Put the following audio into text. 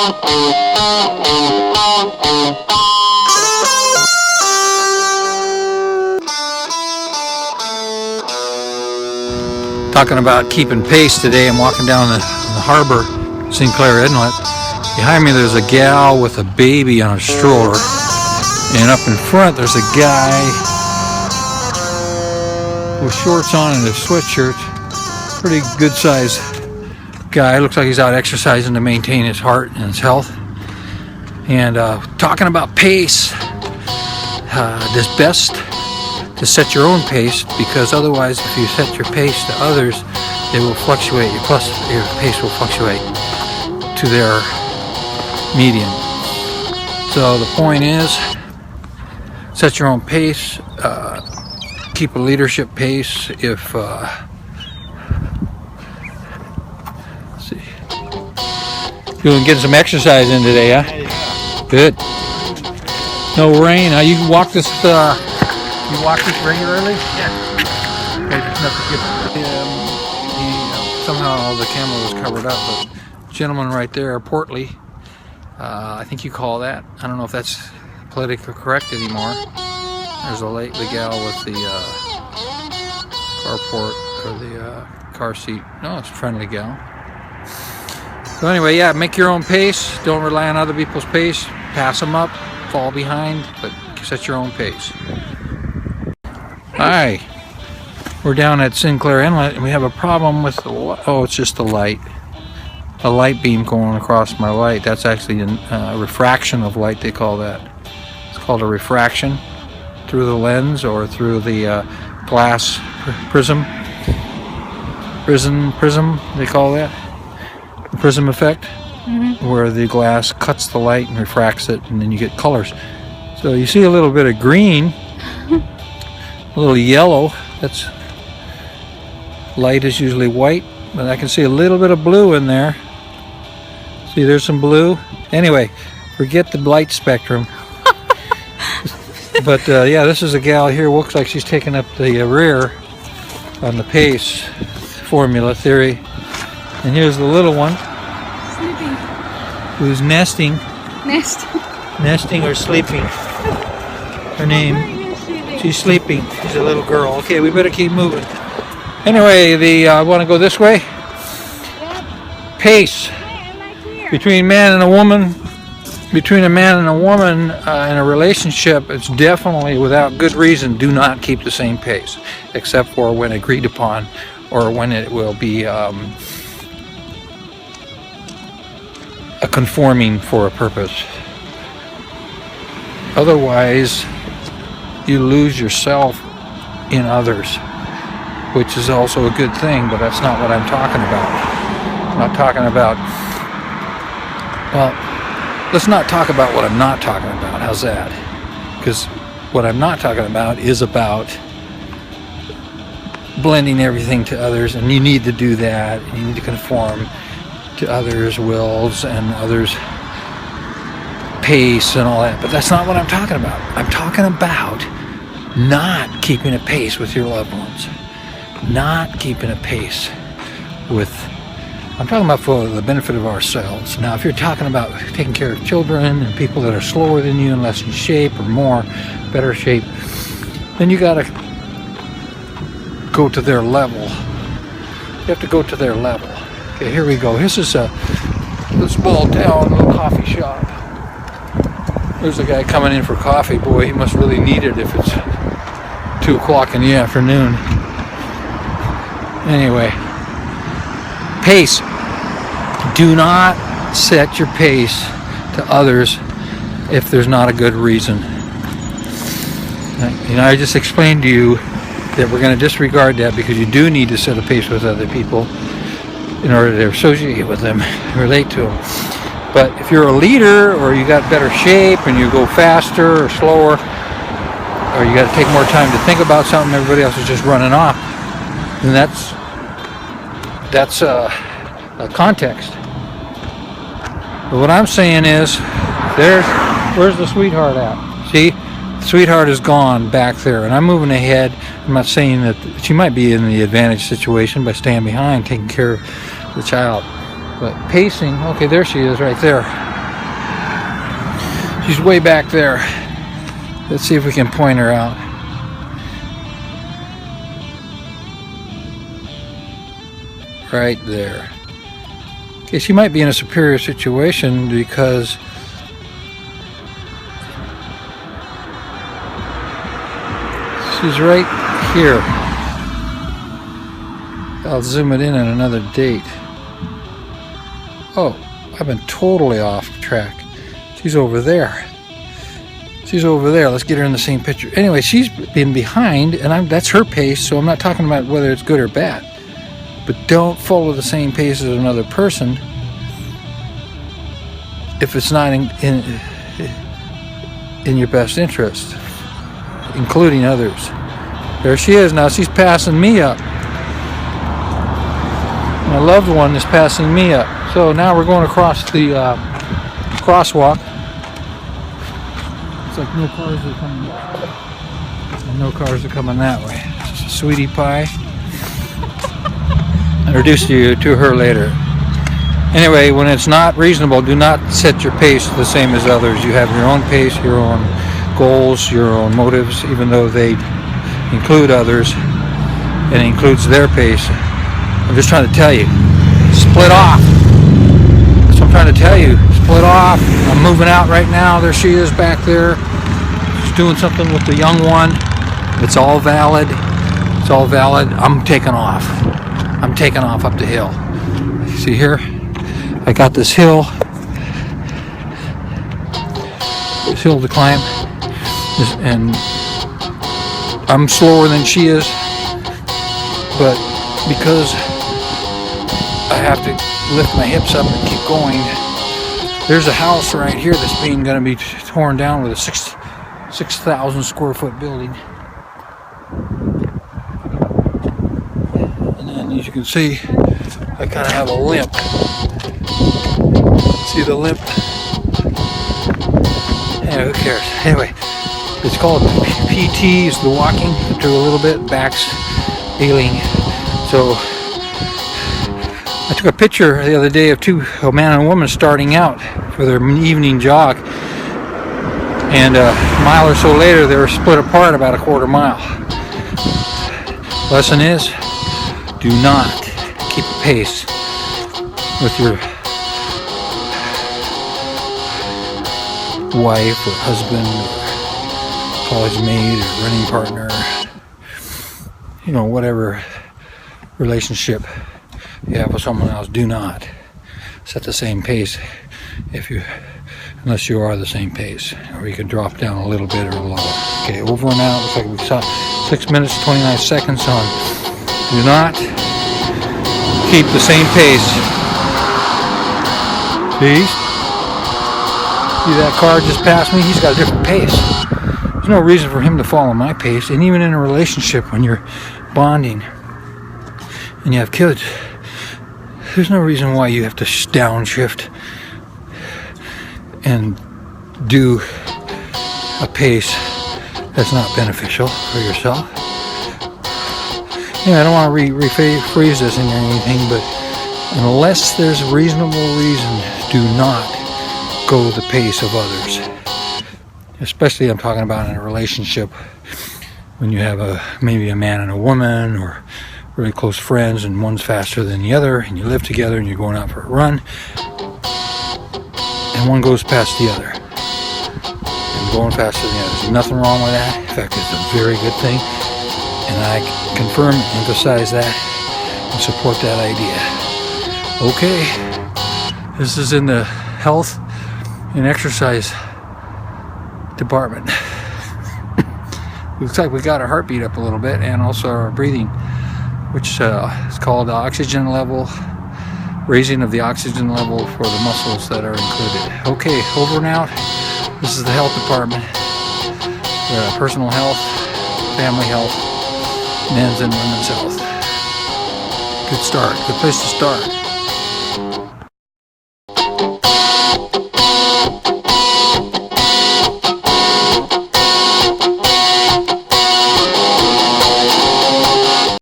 Talking about keeping pace today, I'm walking down the harbor, Sinclair Inlet. Behind me there's a gal with a baby on a stroller, and up in front there's a guy with shorts on and a sweatshirt. Pretty good sized guy, looks like he's out exercising to maintain his heart and his health. And talking about pace, it's best to set your own pace, because otherwise if you set your pace to others, it will fluctuate. Your pace will fluctuate to their median. So the point is, set your own pace, keep a leadership pace. If let's see, you're getting some exercise in today, huh? Good. No rain. Now you walk this. You walk this regularly? Yeah. Okay, there's nothing good. Somehow the camera was covered up, but gentleman right there, portly. I think you call that. I don't know if that's politically correct anymore. There's the gal with the carport, or the car seat. No, it's a friendly gal. So anyway, yeah, make your own pace. Don't rely on other people's pace. Pass them up, fall behind, but set your own pace. Hi, we're down at Sinclair Inlet, and we have a problem with the, oh, it's just the light. A light beam going across my light. That's actually a refraction of light, they call that. It's called a refraction through the lens, or through the glass prism, they call that. The prism effect, where the glass cuts the light and refracts it, and then you get colors. So you see a little bit of green, a little yellow. That's light is usually white, but I can see a little bit of blue in there. See, there's some blue. Anyway, forget the light spectrum. But yeah, this is a gal here. Looks like she's taking up the rear on the pace formula theory. And here's the little one, sleeping, who's nesting. Nesting or sleeping. Her name. She's sleeping. She's a little girl. Okay, we better keep moving. Anyway, I want to go this way. Pace between man and a woman. Between a man and a woman in a relationship, it's definitely, without good reason, do not keep the same pace, except for when agreed upon, or when it will be a conforming for a purpose. Otherwise, you lose yourself in others, which is also a good thing, but that's not what I'm talking about. I'm not talking about, well, let's not talk about what I'm not talking about. How's that? Because what I'm not talking about is about blending everything to others, and you need to do that. You need to conform to others' wills and others' pace and all that, but that's not what I'm talking about. I'm talking about not keeping a pace with your loved ones. Not keeping a pace with, I'm talking about for the benefit of ourselves. Now, if you're talking about taking care of children and people that are slower than you and less in shape or more, better shape, then you gotta go to their level. You have to go to their level. Okay, here we go. This is a small town, little coffee shop. There's a guy coming in for coffee. Boy, he must really need it if it's 2 o'clock in the afternoon. Anyway, pace. Do not set your pace to others if there's not a good reason. You know, I just explained to you that we're going to disregard that, because you do need to set a pace with other people in order to associate with them, relate to them. But if you're a leader, or you got better shape and you go faster or slower, or you got to take more time to think about something, everybody else is just running off, then that's a context. But what I'm saying is, where's the sweetheart at? See, the sweetheart is gone back there, and I'm moving ahead. I'm not saying that she might be in the advantage situation by staying behind, taking care of the child. But pacing, okay, there she is right there. She's way back there. Let's see if we can point her out. Right there. Okay, she might be in a superior situation because she's right here. I'll zoom it in on another date. Oh, I've been totally off track. She's over there. She's over there. Let's get her in the same picture. Anyway, she's been behind, and that's her pace, so I'm not talking about whether it's good or bad. But don't follow the same pace as another person if it's not in your best interest, including others. There she is now. She's passing me up. My loved one is passing me up. So now we're going across the crosswalk. It's like no cars are coming that way. And no cars are coming that way. It's a sweetie pie. I'll introduce you to her later. Anyway, when it's not reasonable, do not set your pace the same as others. You have your own pace, your own goals, your own motives, even though they include others and it includes their pace. I'm just trying to tell you, split off. That's what I'm trying to tell you. Split off. I'm moving out right now. There she is back there. She's doing something with the young one. It's all valid. It's all valid. I'm taking off. I'm taking off up the hill. See here? I got this hill. This hill to climb. And I'm slower than she is. But because I have to lift my hips up and keep going, there's a house right here that's going to be torn down with a 6,000 square foot building. And then as you can see, I kind of have a limp. See the limp? Yeah, who cares? Anyway, it's called PT, is the walking to a little bit, backs healing. So I took a picture the other day of a man and a woman starting out for their evening jog, and a mile or so later they were split apart about a quarter mile. Lesson is, do not keep pace with your wife or husband or college mate or running partner, whatever relationship you have with someone else. Do not set the same pace unless you are the same pace, or you can drop down a little bit or lower. Okay, over and out. Looks like we saw 6 minutes 29 seconds on. Do not keep the same pace. See that car just passed me? He's got a different pace. There's no reason for him to follow my pace. And even in a relationship, when you're bonding and you have kids, there's no reason why you have to downshift and do a pace that's not beneficial for yourself. I don't want to rephrase this into anything, but unless there's a reasonable reason, do not go the pace of others. Especially I'm talking about in a relationship when you have maybe a man and a woman, or really close friends, and one's faster than the other, and you live together and you're going out for a run, and one goes past the other and going faster than the other. There's nothing wrong with that. In fact, it's a very good thing, and I confirm and emphasize that and support that idea. Okay, this is in the health and exercise department. Looks like we got our heartbeat up a little bit, and also our breathing, which is called oxygen level, raising of the oxygen level for the muscles that are included. Okay, over and out. This is the health department. Personal health, family health, men's and women's health. Good start. Good place to start.